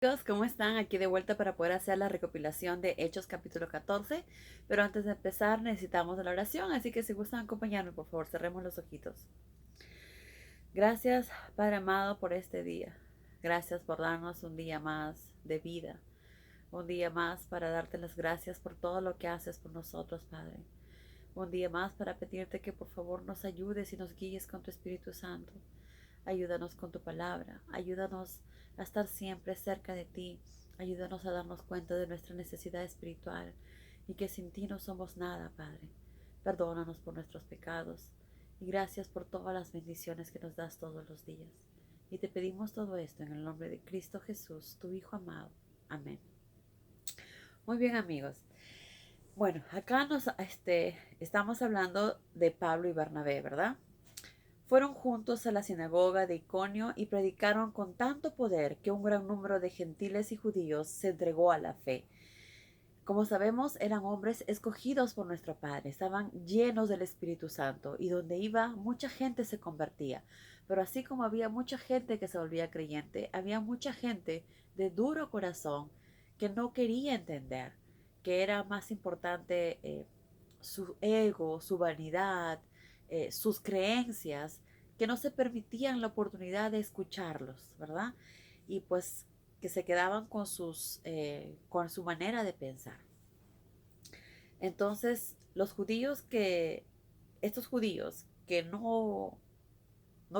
Amigos, ¿cómo están? Aquí de vuelta para poder hacer la recopilación de Hechos capítulo 14. Pero antes de empezar necesitamos de la oración, así que si gustan acompañarme, por favor, cerremos los ojitos. Gracias, Padre amado, por este día. Gracias por darnos un día más de vida. Un día más para darte las gracias por todo lo que haces por nosotros, Padre. Un día más para pedirte que por favor nos ayudes y nos guíes con tu Espíritu Santo. Ayúdanos con tu palabra, ayúdanos a estar siempre cerca de ti, ayúdanos a darnos cuenta de nuestra necesidad espiritual y que sin ti no somos nada, Padre. Perdónanos por nuestros pecados y gracias por todas las bendiciones que nos das todos los días. Y te pedimos todo esto en el nombre de Cristo Jesús, tu Hijo amado. Amén. Muy bien, amigos. Bueno, acá estamos hablando de Pablo y Bernabé, ¿verdad? Fueron juntos a la sinagoga de Iconio y predicaron con tanto poder que un gran número de gentiles y judíos se entregó a la fe. Como sabemos, eran hombres escogidos por nuestro Padre, estaban llenos del Espíritu Santo y donde iba mucha gente se convertía. Pero así como había mucha gente que se volvía creyente, había mucha gente de duro corazón que no quería entender, que era más importante su ego, su vanidad, sus creencias, que no se permitían la oportunidad de escucharlos, ¿verdad? Y pues que se quedaban con su manera de pensar. Entonces, estos judíos que no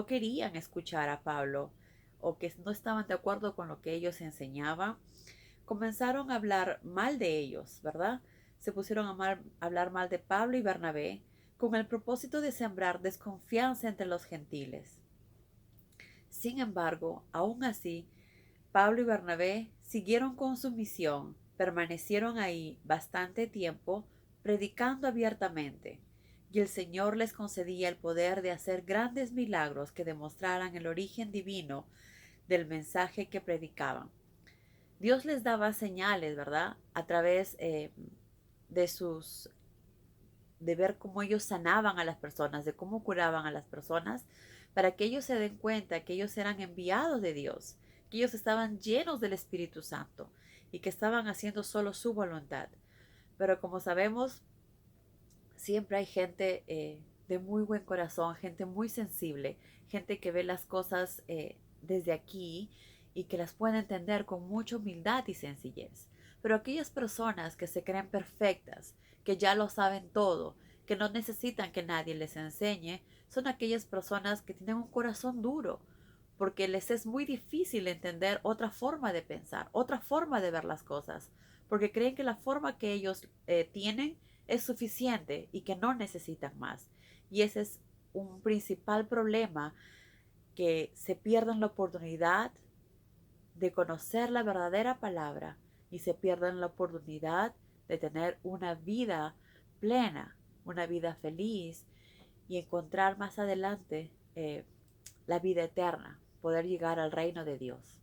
querían escuchar a Pablo o que no estaban de acuerdo con lo que ellos enseñaban, comenzaron a hablar mal de ellos, ¿verdad? Se pusieron a hablar mal de Pablo y Bernabé con el propósito de sembrar desconfianza entre los gentiles. Sin embargo, aún así, Pablo y Bernabé siguieron con su misión, permanecieron ahí bastante tiempo, predicando abiertamente, y el Señor les concedía el poder de hacer grandes milagros que demostraran el origen divino del mensaje que predicaban. Dios les daba señales, ¿verdad? A través de sus de ver cómo ellos sanaban a las personas, de cómo curaban a las personas, para que ellos se den cuenta que ellos eran enviados de Dios, que ellos estaban llenos del Espíritu Santo y que estaban haciendo solo su voluntad. Pero como sabemos, siempre hay gente de muy buen corazón, gente muy sensible, gente que ve las cosas desde aquí y que las puede entender con mucha humildad y sencillez. Pero aquellas personas que se creen perfectas, que ya lo saben todo, que no necesitan que nadie les enseñe, son aquellas personas que tienen un corazón duro, porque les es muy difícil entender otra forma de pensar, otra forma de ver las cosas, porque creen que la forma que ellos tienen es suficiente y que no necesitan más. Y ese es un principal problema, que se pierden la oportunidad de conocer la verdadera palabra y se pierden la oportunidad de tener una vida plena, una vida feliz y encontrar más adelante la vida eterna, poder llegar al reino de Dios.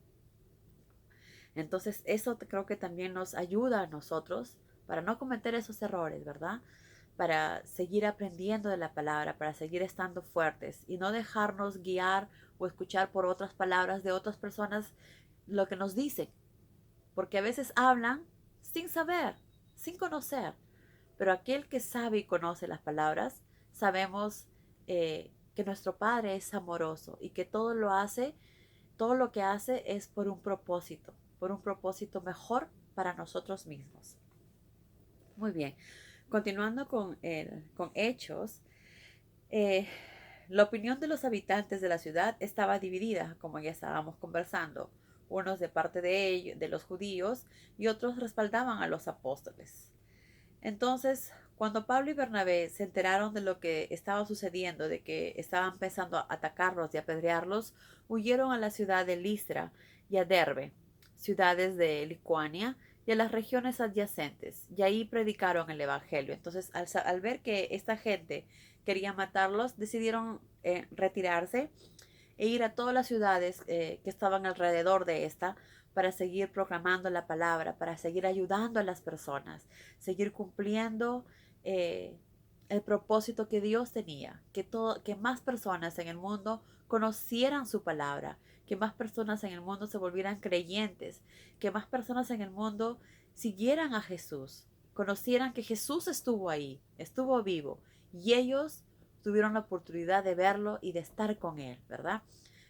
Entonces eso creo que también nos ayuda a nosotros para no cometer esos errores, ¿verdad? Para seguir aprendiendo de la palabra, para seguir estando fuertes y no dejarnos guiar o escuchar por otras palabras de otras personas lo que nos dicen, porque a veces hablan sin saber, sin conocer, pero aquel que sabe y conoce las palabras, sabemos que nuestro Padre es amoroso y que todo lo que hace es por un propósito mejor para nosotros mismos. Muy bien, continuando con Hechos, eh, la opinión de los habitantes de la ciudad estaba dividida, como ya estábamos conversando, unos de parte de ellos, de los judíos, y otros respaldaban a los apóstoles. Entonces, cuando Pablo y Bernabé se enteraron de lo que estaba sucediendo, de que estaban empezando a atacarlos y apedrearlos, huyeron a la ciudad de Listra y a Derbe, ciudades de Licuania, y a las regiones adyacentes, y ahí predicaron el Evangelio. Entonces, al ver que esta gente quería matarlos, decidieron retirarse e ir a todas las ciudades que estaban alrededor de esta para seguir proclamando la palabra, para seguir ayudando a las personas, seguir cumpliendo eh, el propósito que Dios tenía, que más personas en el mundo conocieran su palabra, que más personas en el mundo se volvieran creyentes, que más personas en el mundo siguieran a Jesús, conocieran que Jesús estuvo ahí, estuvo vivo, y ellos tuvieron la oportunidad de verlo y de estar con él, ¿verdad?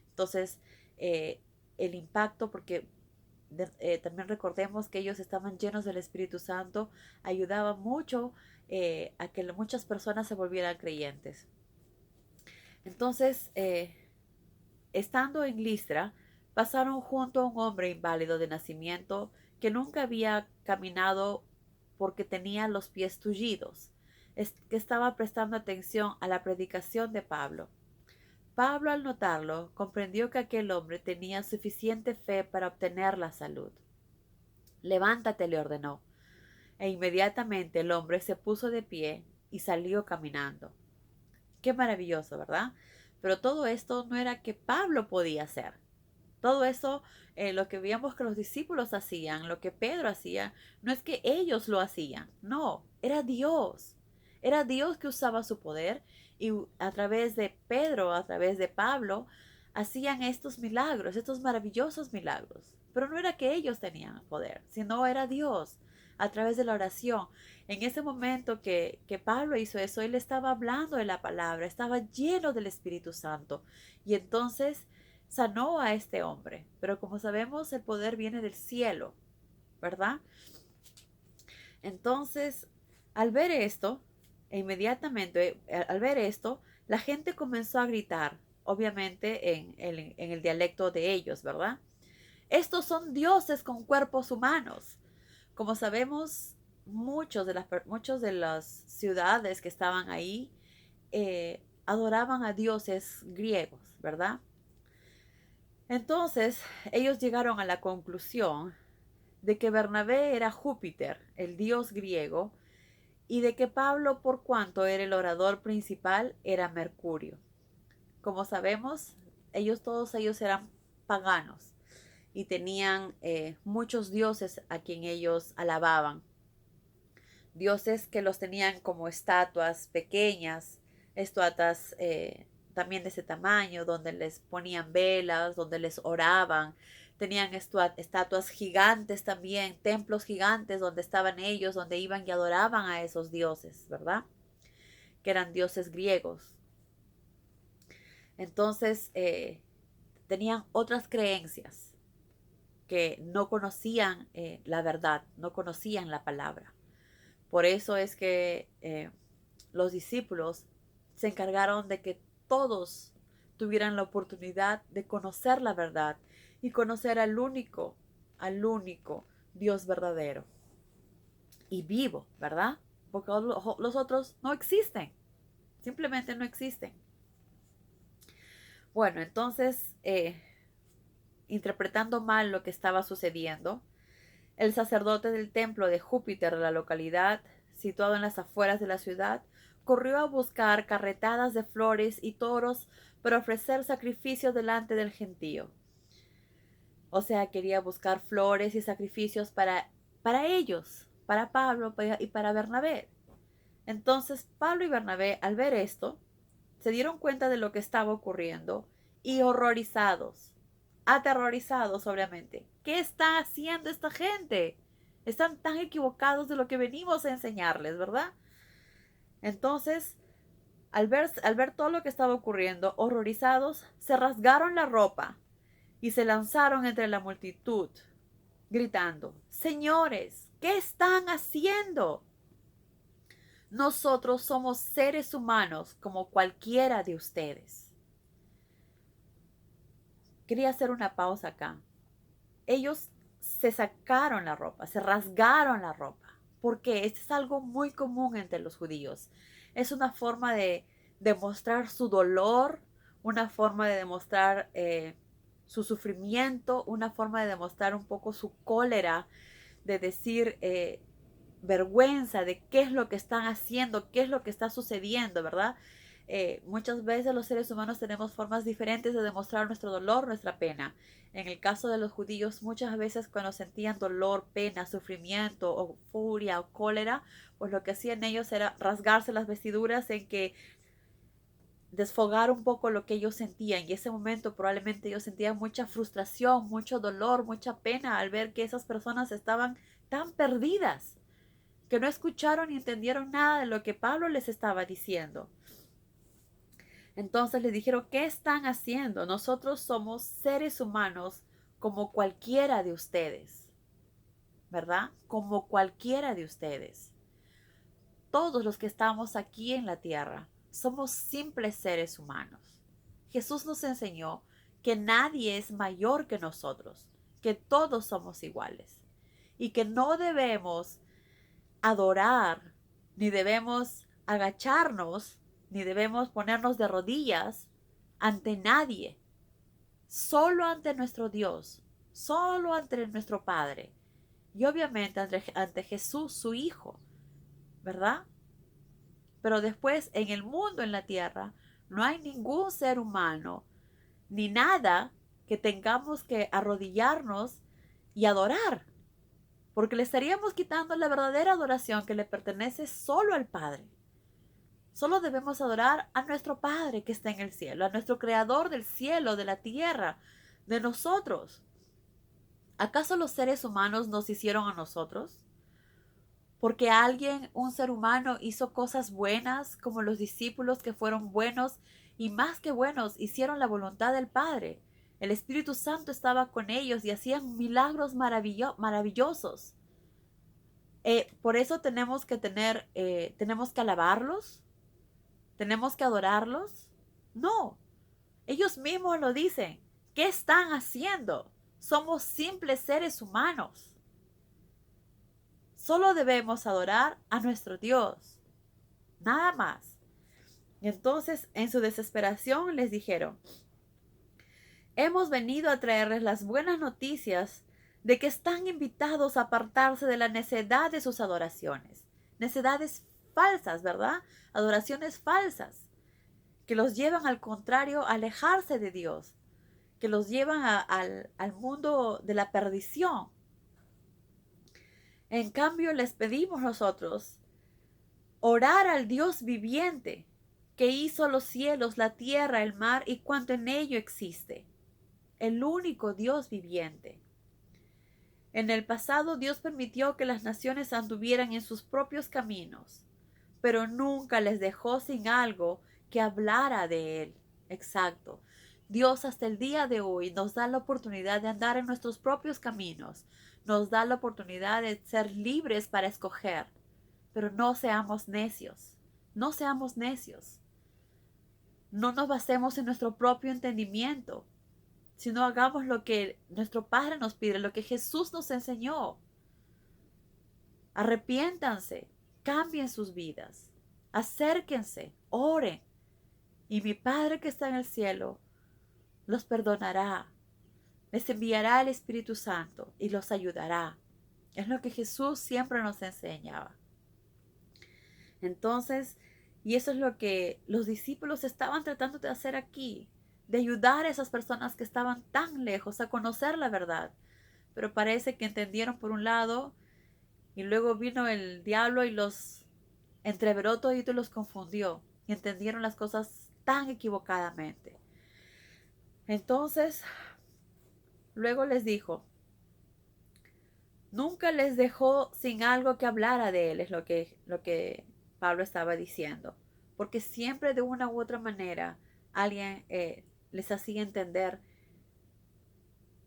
Entonces, el impacto, porque también recordemos que ellos estaban llenos del Espíritu Santo, ayudaba mucho a que muchas personas se volvieran creyentes. Entonces, estando en Listra, pasaron junto a un hombre inválido de nacimiento que nunca había caminado porque tenía los pies tullidos, que estaba prestando atención a la predicación de Pablo. Pablo, al notarlo, comprendió que aquel hombre tenía suficiente fe para obtener la salud. Levántate, le ordenó, e inmediatamente el hombre se puso de pie y salió caminando. Qué maravilloso, ¿verdad? Pero todo esto no era que Pablo podía hacer. Todo eso, lo que veíamos que los discípulos hacían, lo que Pedro hacía, no es que ellos lo hacían, no, era Dios. Era Dios que usaba su poder y a través de Pedro, a través de Pablo, hacían estos milagros, estos maravillosos milagros. Pero no era que ellos tenían poder, sino era Dios a través de la oración. En ese momento que Pablo hizo eso, él estaba hablando de la palabra, estaba lleno del Espíritu Santo. Y entonces sanó a este hombre. Pero como sabemos, el poder viene del cielo, ¿verdad? Entonces, al ver esto, inmediatamente, al ver esto, la gente comenzó a gritar, obviamente en el dialecto de ellos, ¿verdad? Estos son dioses con cuerpos humanos. Como sabemos, muchos de las ciudades que estaban ahí adoraban a dioses griegos, ¿verdad? Entonces, ellos llegaron a la conclusión de que Bernabé era Júpiter, el dios griego, y de que Pablo, por cuanto era el orador principal, era Mercurio. Como sabemos, todos ellos eran paganos y tenían muchos dioses a quien ellos alababan. Dioses que los tenían como estatuas pequeñas, estatuas también de ese tamaño, donde les ponían velas, donde les oraban. Tenían estatuas gigantes también, templos gigantes donde estaban ellos, donde iban y adoraban a esos dioses, ¿verdad? Que eran dioses griegos. Entonces, tenían otras creencias que no conocían la verdad, no conocían la palabra. Por eso es que los discípulos se encargaron de que todos tuvieran la oportunidad de conocer la verdad y conocer al único Dios verdadero y vivo, ¿verdad? Porque los otros no existen, simplemente no existen. Bueno, entonces, interpretando mal lo que estaba sucediendo, el sacerdote del templo de Júpiter de la localidad, situado en las afueras de la ciudad, corrió a buscar carretadas de flores y toros para ofrecer sacrificios delante del gentío. O sea, quería buscar flores y sacrificios para ellos, para Pablo y para Bernabé. Entonces Pablo y Bernabé, al ver esto, se dieron cuenta de lo que estaba ocurriendo y horrorizados, aterrorizados obviamente. ¿Qué está haciendo esta gente? Están tan equivocados de lo que venimos a enseñarles, ¿verdad? Entonces, al ver todo lo que estaba ocurriendo, horrorizados, se rasgaron la ropa y se lanzaron entre la multitud, gritando, Señores, ¿qué están haciendo? Nosotros somos seres humanos como cualquiera de ustedes. Quería hacer una pausa acá. Ellos se sacaron la ropa, se rasgaron la ropa. ¿Por qué? Esto es algo muy común entre los judíos. Es una forma de demostrar su dolor, una forma de demostrar su sufrimiento, una forma de demostrar un poco su cólera, de decir vergüenza de qué es lo que están haciendo, qué es lo que está sucediendo, ¿verdad? Muchas veces los seres humanos tenemos formas diferentes de demostrar nuestro dolor, nuestra pena. En el caso de los judíos, muchas veces cuando sentían dolor, pena, sufrimiento o furia o cólera, pues lo que hacían ellos era rasgarse las vestiduras en que desfogar un poco lo que ellos sentían. Y ese momento probablemente ellos sentían mucha frustración, mucho dolor, mucha pena al ver que esas personas estaban tan perdidas, que no escucharon ni entendieron nada de lo que Pablo les estaba diciendo. Entonces les dijeron, ¿qué están haciendo? Nosotros somos seres humanos como cualquiera de ustedes, ¿verdad? Como cualquiera de ustedes. Todos los que estamos aquí en la tierra somos simples seres humanos. Jesús nos enseñó que nadie es mayor que nosotros, que todos somos iguales y que no debemos adorar, ni debemos agacharnos, ni debemos ponernos de rodillas ante nadie, solo ante nuestro Dios, solo ante nuestro Padre y obviamente ante Jesús, su Hijo, ¿verdad? Pero después en el mundo, en la tierra, no hay ningún ser humano ni nada que tengamos que arrodillarnos y adorar, porque le estaríamos quitando la verdadera adoración que le pertenece solo al Padre. Solo debemos adorar a nuestro Padre que está en el cielo, a nuestro Creador del cielo, de la tierra, de nosotros. ¿Acaso los seres humanos nos hicieron a nosotros? Porque alguien, un ser humano, hizo cosas buenas, como los discípulos que fueron buenos y más que buenos, hicieron la voluntad del Padre. El Espíritu Santo estaba con ellos y hacían milagros maravillosos. Por eso tenemos que alabarlos, tenemos que adorarlos. No, ellos mismos lo dicen. ¿Qué están haciendo? Somos simples seres humanos. Solo debemos adorar a nuestro Dios, nada más. Y entonces, en su desesperación, les dijeron, hemos venido a traerles las buenas noticias de que están invitados a apartarse de la necedad de sus adoraciones. Necedades falsas, ¿verdad? Adoraciones falsas, que los llevan al contrario a alejarse de Dios, que los llevan al mundo de la perdición. En cambio, les pedimos nosotros orar al Dios viviente, que hizo los cielos, la tierra, el mar y cuanto en ello existe, el único Dios viviente. En el pasado Dios permitió que las naciones anduvieran en sus propios caminos, pero nunca les dejó sin algo que hablara de Él. Exacto. Dios hasta el día de hoy nos da la oportunidad de andar en nuestros propios caminos, nos da la oportunidad de ser libres para escoger, pero no seamos necios, no seamos necios. No nos basemos en nuestro propio entendimiento, sino hagamos lo que nuestro Padre nos pide, lo que Jesús nos enseñó. Arrepiéntanse, cambien sus vidas, acérquense, oren, y mi Padre que está en el cielo los perdonará, les enviará el Espíritu Santo y los ayudará. Es lo que Jesús siempre nos enseñaba. Entonces, y eso es lo que los discípulos estaban tratando de hacer aquí, de ayudar a esas personas que estaban tan lejos a conocer la verdad. Pero parece que entendieron por un lado y luego vino el diablo y los entreveró todo y los confundió y entendieron las cosas tan equivocadamente. Entonces, luego les dijo, nunca les dejó sin algo que hablara de él, es lo que Pablo estaba diciendo, porque siempre de una u otra manera alguien les hacía entender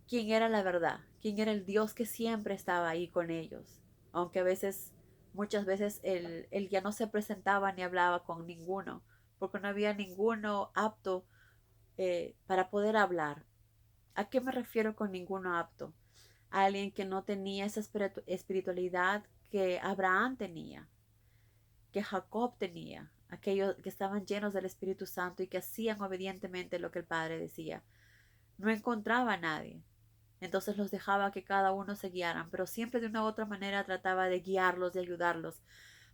quién era la verdad, quién era el Dios que siempre estaba ahí con ellos, aunque a veces, muchas veces él ya no se presentaba ni hablaba con ninguno, porque no había ninguno apto para poder hablar. ¿A qué me refiero con ninguno apto? A alguien que no tenía esa espiritualidad que Abraham tenía, que Jacob tenía, aquellos que estaban llenos del Espíritu Santo y que hacían obedientemente lo que el Padre decía. No encontraba a nadie. Entonces los dejaba que cada uno se guiaran, pero siempre de una u otra manera trataba de guiarlos, de ayudarlos,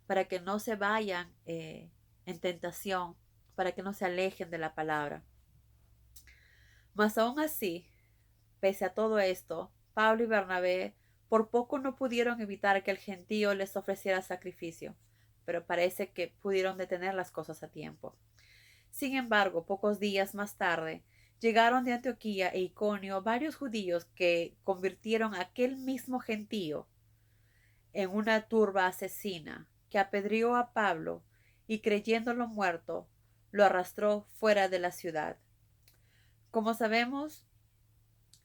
para que no se vayan en tentación, para que no se alejen de la palabra. Mas aún así, pese a todo esto, Pablo y Bernabé por poco no pudieron evitar que el gentío les ofreciera sacrificio, pero parece que pudieron detener las cosas a tiempo. Sin embargo, pocos días más tarde, llegaron de Antioquía e Iconio varios judíos que convirtieron a aquel mismo gentío en una turba asesina, que apedreó a Pablo y creyéndolo muerto, lo arrastró fuera de la ciudad. Como sabemos,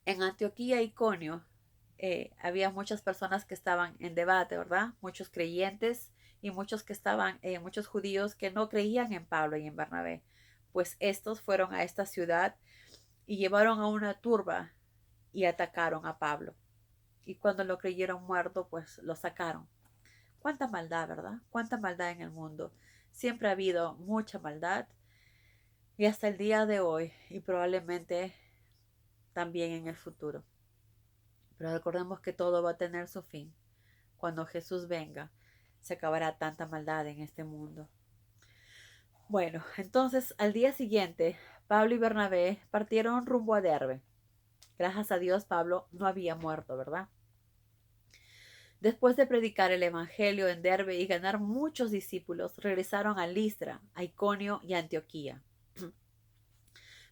en Antioquía e Iconio había muchas personas que estaban en debate, ¿verdad? Muchos creyentes y muchos que estaban, muchos judíos que no creían en Pablo y en Bernabé. Pues estos fueron a esta ciudad y llevaron a una turba y atacaron a Pablo. Y cuando lo creyeron muerto, pues lo sacaron. Cuánta maldad, ¿verdad? Cuánta maldad en el mundo. Siempre ha habido mucha maldad y hasta el día de hoy y probablemente también en el futuro. Pero recordemos que todo va a tener su fin. Cuando Jesús venga, se acabará tanta maldad en este mundo. Bueno, entonces al día siguiente, Pablo y Bernabé partieron rumbo a Derbe. Gracias a Dios, Pablo no había muerto, ¿verdad? Después de predicar el Evangelio en Derbe y ganar muchos discípulos, regresaron a Listra, a Iconio y a Antioquía,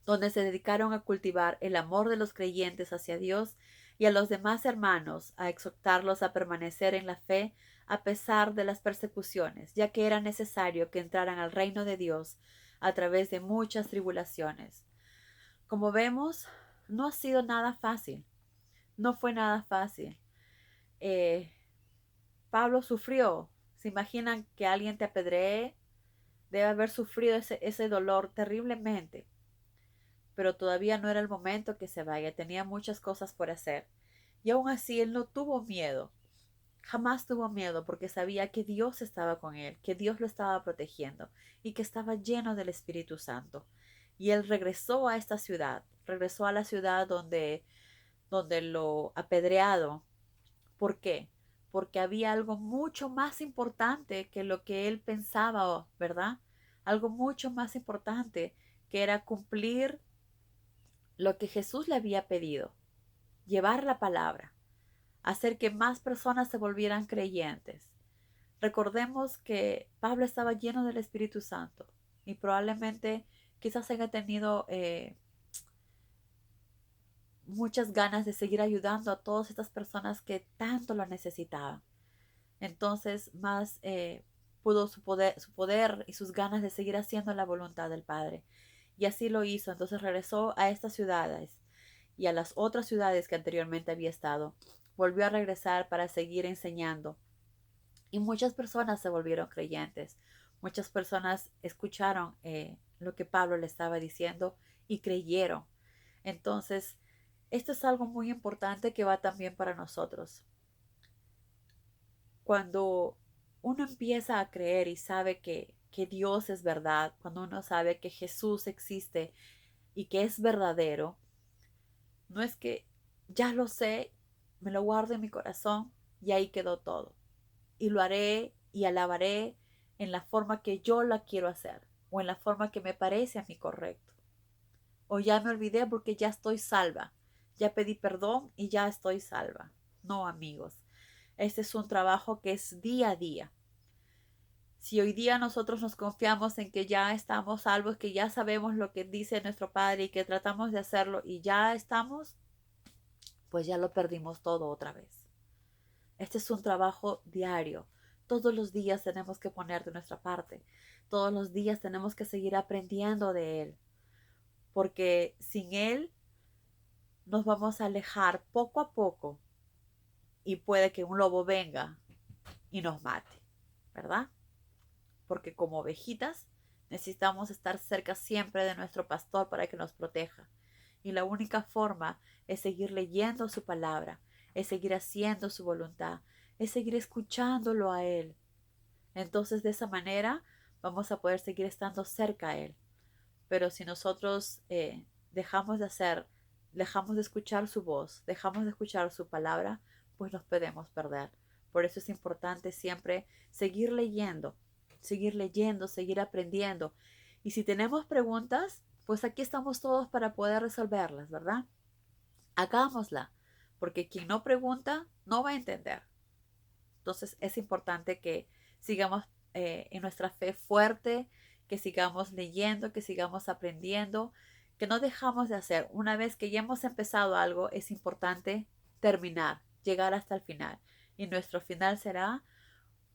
donde se dedicaron a cultivar el amor de los creyentes hacia Dios y a los demás hermanos, a exhortarlos a permanecer en la fe a pesar de las persecuciones, ya que era necesario que entraran al reino de Dios a través de muchas tribulaciones. Como vemos, no ha sido nada fácil, no fue nada fácil. Eh, Pablo sufrió. ¿Se imaginan que alguien te apedree? Debe haber sufrido ese dolor terriblemente. Pero todavía no era el momento que se vaya. Tenía muchas cosas por hacer. Y aún así él no tuvo miedo. Jamás tuvo miedo porque sabía que Dios estaba con él, que Dios lo estaba protegiendo y que estaba lleno del Espíritu Santo. Y él regresó a esta ciudad, regresó a la ciudad donde lo apedreado. ¿Por qué? Porque había algo mucho más importante que lo que él pensaba, ¿verdad? Algo mucho más importante que era cumplir lo que Jesús le había pedido, llevar la palabra, hacer que más personas se volvieran creyentes. Recordemos que Pablo estaba lleno del Espíritu Santo y probablemente quizás haya tenido muchas ganas de seguir ayudando a todas estas personas que tanto lo necesitaban. Entonces más pudo su poder y sus ganas de seguir haciendo la voluntad del Padre. Y así lo hizo. Entonces regresó a estas ciudades y a las otras ciudades que anteriormente había estado. Volvió a regresar para seguir enseñando. Y muchas personas se volvieron creyentes. Muchas personas escucharon lo que Pablo le estaba diciendo y creyeron. Entonces, esto es algo muy importante que va también para nosotros. Cuando uno empieza a creer y sabe que Dios es verdad, cuando uno sabe que Jesús existe y que es verdadero, no es que ya lo sé, me lo guardo en mi corazón y ahí quedó todo. Y lo haré y alabaré en la forma que yo la quiero hacer o en la forma que me parece a mí correcto. O ya me olvidé porque ya estoy salva, ya pedí perdón y ya estoy salva. No, amigos, este es un trabajo que es día a día. Si hoy día nosotros nos confiamos en que ya estamos salvos, que ya sabemos lo que dice nuestro Padre y que tratamos de hacerlo y ya estamos, pues ya lo perdimos todo otra vez. Este es un trabajo diario. Todos los días tenemos que poner de nuestra parte. Todos los días tenemos que seguir aprendiendo de Él. Porque sin Él nos vamos a alejar poco a poco y puede que un lobo venga y nos mate, ¿verdad? Porque como ovejitas necesitamos estar cerca siempre de nuestro pastor para que nos proteja. Y la única forma es seguir leyendo su palabra, es seguir haciendo su voluntad, es seguir escuchándolo a Él. Entonces de esa manera vamos a poder seguir estando cerca a Él. Pero si nosotros dejamos de hacer, dejamos de escuchar su voz, dejamos de escuchar su palabra, pues nos podemos perder. Por eso es importante siempre seguir leyendo, seguir aprendiendo. Y si tenemos preguntas, pues aquí estamos todos para poder resolverlas, ¿verdad? Hagámosla, porque quien no pregunta no va a entender. Entonces es importante que sigamos en nuestra fe fuerte, que sigamos leyendo, que sigamos aprendiendo, que no dejamos de hacer. Una vez que ya hemos empezado algo, es importante terminar, llegar hasta el final. Y nuestro final será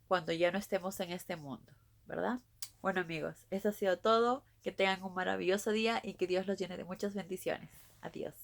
cuando ya no estemos en este mundo, ¿verdad? Bueno amigos, eso ha sido todo. Que tengan un maravilloso día y que Dios los llene de muchas bendiciones. Adiós.